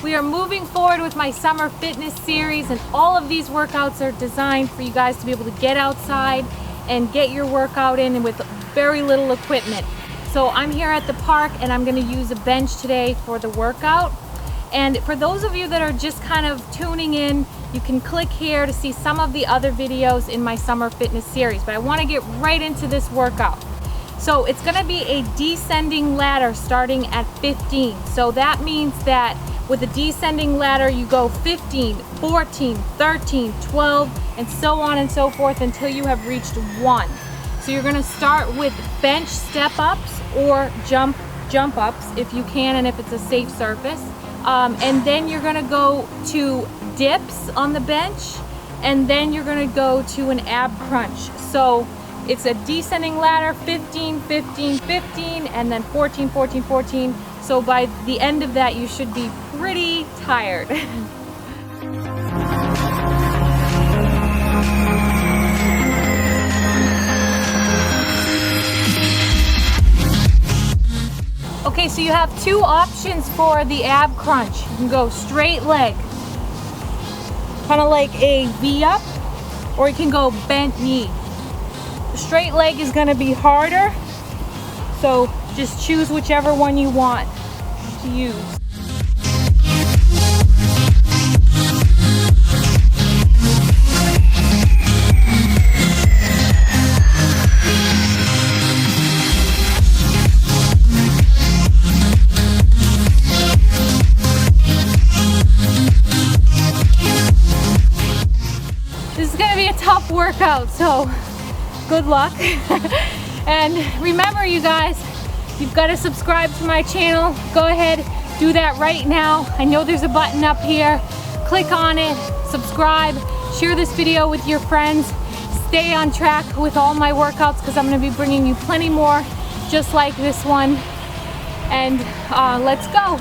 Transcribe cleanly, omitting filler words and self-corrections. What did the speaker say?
We are moving forward with my summer fitness series, and all of these workouts are designed for you guys to be able to get outside and get your workout in with very little equipment. So I'm here at the park and I'm going to use a bench today for the workout. And for those of you that are just kind of tuning in, you can click here to see some of the other videos in my summer fitness series. But I want to get right into this workout. So it's going to be a descending ladder starting at 15. So that means that with a descending ladder, you go 15, 14, 13, 12, and so on and so forth until you have reached 1. So you're going to start with bench step-ups or jump ups if you can and if it's a safe surface. And then you're going to go to dips on the bench, and then you're going to go to an ab crunch. So it's a descending ladder, 15, 15, 15, and then 14, 14, 14. So by the end of that, you should be pretty tired. Okay, so you have two options for the ab crunch. You can go straight leg, kind of like a V up, or you can go bent knee. The straight leg is going to be harder, so just choose whichever one you want to use. This is going to be a tough workout, so good luck. And remember, you guys, you've got to subscribe to my channel. Go ahead, do that right now. I know there's a button up here. Click on it, subscribe, share this video with your friends. Stay on track with all my workouts because I'm going to be bringing you plenty more just like this one. And let's go.